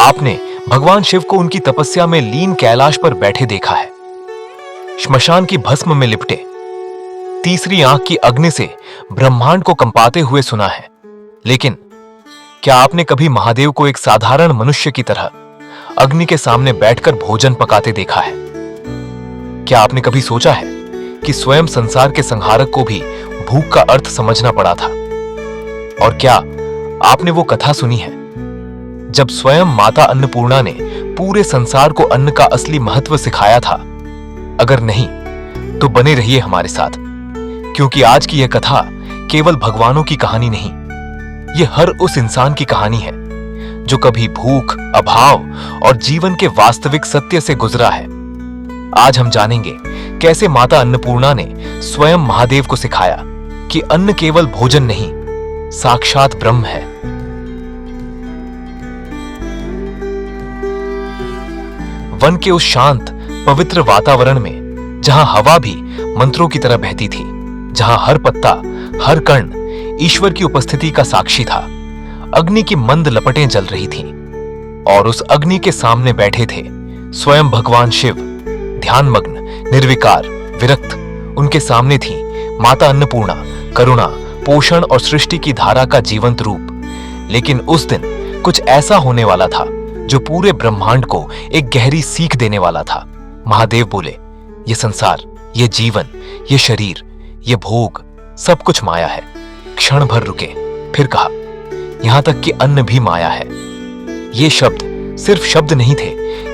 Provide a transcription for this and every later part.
आपने भगवान शिव को उनकी तपस्या में लीन कैलाश पर बैठे देखा है, श्मशान की भस्म में लिपटे, तीसरी आंख की अग्नि से ब्रह्मांड को कंपाते हुए सुना है। लेकिन क्या आपने कभी महादेव को एक साधारण मनुष्य की तरह अग्नि के सामने बैठकर भोजन पकाते देखा है? क्या आपने कभी सोचा है कि स्वयं संसार के संहारक को भी भूख का अर्थ समझना पड़ा था? और क्या आपने वो कथा सुनी है जब स्वयं माता अन्नपूर्णा ने पूरे संसार को अन्न का असली महत्व सिखाया था? अगर नहीं तो बने रहिए हमारे साथ, क्योंकि आज की यह कथा केवल भगवानों की कहानी नहीं, यह हर उस इंसान की कहानी है जो कभी भूख, अभाव और जीवन के वास्तविक सत्य से गुजरा है। आज हम जानेंगे कैसे माता अन्नपूर्णा ने स्वयं महादेव को सिखाया कि अन्न केवल भोजन नहीं, साक्षात ब्रह्म है। वन के उस शांत पवित्र वातावरण में जहां हवा भी मंत्रों की तरह बहती थी, जहां हर पत्ता, हर कण ईश्वर की उपस्थिति का साक्षी था, अग्नि की मंद लपटें जल रही थीं और उस अग्नि के सामने बैठे थे स्वयं भगवान शिव, ध्यानमग्न, निर्विकार, विरक्त। उनके सामने थी माता अन्नपूर्णा, करुणा, पोषण और सृष्टि की धारा का जीवंत रूप। लेकिन उस दिन कुछ ऐसा होने वाला था जो पूरे ब्रह्मांड को एक गहरी सीख देने वाला था। महादेव बोले, ये संसार, ये जीवन, ये शरीर, ये भोग, सब कुछ माया है। क्षण भर रुके, फिर कहा, यहां तक कि अन्न भी माया है। ये शब्द सिर्फ शब्द नहीं थे,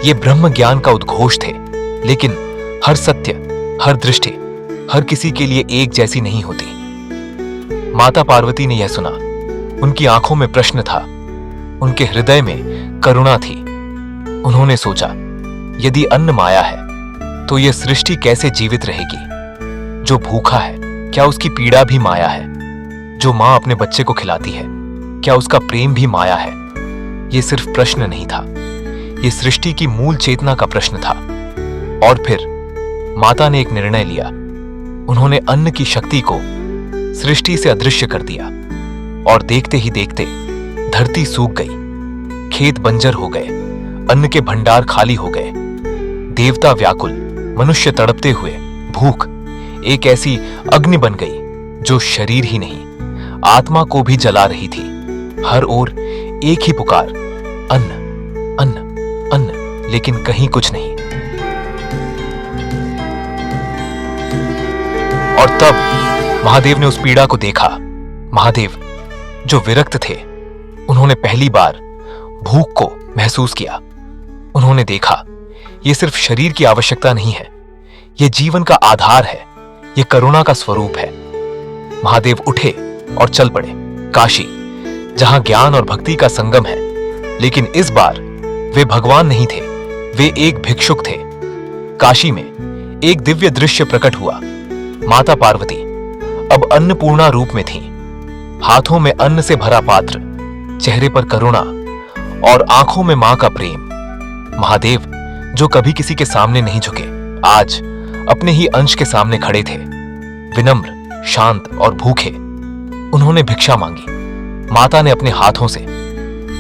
ये ब्रह्म ज्ञान का उद्घोष थे। लेकिन हर सत्य, हर दृष्टि, हर किसी के लिए एक जैसी नहीं होती। माता पार्वती ने यह सुना, उनकी आंखों में प्रश्न था, उनके हृदय में करुणा थी। उन्होंने सोचा, यदि अन्न माया है तो यह सृष्टि कैसे जीवित रहेगी? जो भूखा है, क्या उसकी पीड़ा भी माया है? जो मां अपने बच्चे को खिलाती है, क्या उसका प्रेम भी माया है? यह सिर्फ प्रश्न नहीं था, यह सृष्टि की मूल चेतना का प्रश्न था। और फिर माता ने एक निर्णय लिया। उन्होंने अन्न की शक्ति को सृष्टि से अदृश्य कर दिया और देखते ही देखते धरती सूख गई, खेत बंजर हो गए, अन्न के भंडार खाली हो गए। देवता व्याकुल, मनुष्य तड़पते हुए, भूख एक ऐसी अग्नि बन गई जो शरीर ही नहीं, आत्मा को भी जला रही थी। हर ओर एक ही पुकार, अन्न, अन्न, अन्न, लेकिन कहीं कुछ नहीं। और तब महादेव ने उस पीड़ा को देखा। महादेव जो विरक्त थे, उन्होंने पहली बार भूख को महसूस किया। उन्होंने देखा, यह सिर्फ शरीर की आवश्यकता नहीं है, यह जीवन का आधार है, यह करुणा का स्वरूप है। महादेव उठे और चल पड़े काशी, जहां ज्ञान और भक्ति का संगम है। लेकिन इस बार वे भगवान नहीं थे, वे एक भिक्षुक थे। काशी में एक दिव्य दृश्य प्रकट हुआ। माता पार्वती अब अन्नपूर्णा रूप में थीं, हाथों में अन्न से भरा पात्र, चेहरे पर करुणा और आंखों में मां का प्रेम। महादेव जो कभी किसी के सामने नहीं झुके, आज अपने ही अंश के सामने खड़े थे, विनम्र, शांत और भूखे। उन्होंने भिक्षा मांगी। माता ने अपने हाथों से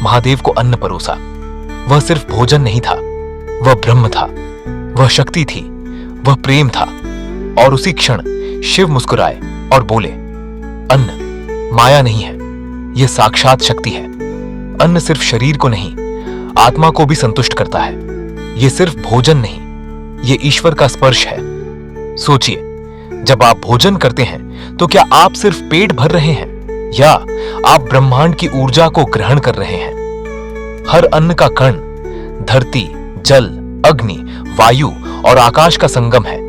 महादेव को अन्न परोसा। वह सिर्फ भोजन नहीं था, वह ब्रह्म था, वह शक्ति थी, वह प्रेम था। और उसी क्षण शिव मुस्कुराए और बोले, अन्न माया नहीं है, यह साक्षात शक्ति है। अन्न सिर्फ शरीर को नहीं, आत्मा को भी संतुष्ट करता है। यह सिर्फ भोजन नहीं, यह ईश्वर का स्पर्श है। सोचिए, जब आप भोजन करते हैं तो क्या आप सिर्फ पेट भर रहे हैं या आप ब्रह्मांड की ऊर्जा को ग्रहण कर रहे हैं? हर अन्न का कण धरती, जल, अग्नि, वायु और आकाश का संगम है।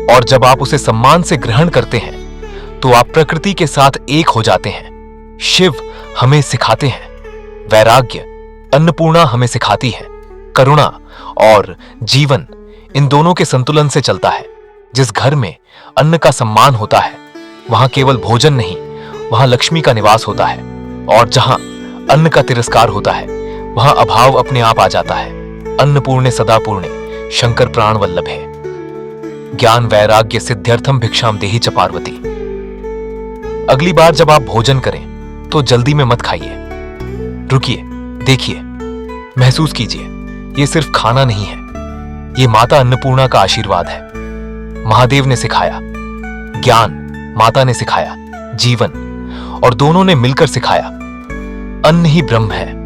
और जब आप उसे सम्मान से ग्रहण करते हैं तो आप प्रकृति के साथ एक हो जाते हैं। शिव हमें सिखाते हैं वैराग्य, अन्नपूर्णा हमें सिखाती है करुणा, और जीवन इन दोनों के संतुलन से चलता है। जिस घर में अन्न का सम्मान होता है, वहां केवल भोजन नहीं, वहां लक्ष्मी का निवास होता है। और जहां अन्न का तिरस्कार होता है, वहां अभाव अपने आप आ जाता है। अन्नपूर्णे सदा पूर्णे, शंकर प्राण वल्लभ है। ज्ञान वैराग्य सिद्ध्यर्थम भिक्षाम देहि च पार्वती। अगली बार जब आप भोजन करें तो जल्दी में मत खाइए, रुकिए, देखिए, महसूस कीजिए, ये सिर्फ खाना नहीं है, ये माता अन्नपूर्णा का आशीर्वाद है। महादेव ने सिखाया ज्ञान, माता ने सिखाया जीवन, और दोनों ने मिलकर सिखाया अन्न ही ब्रह्म है।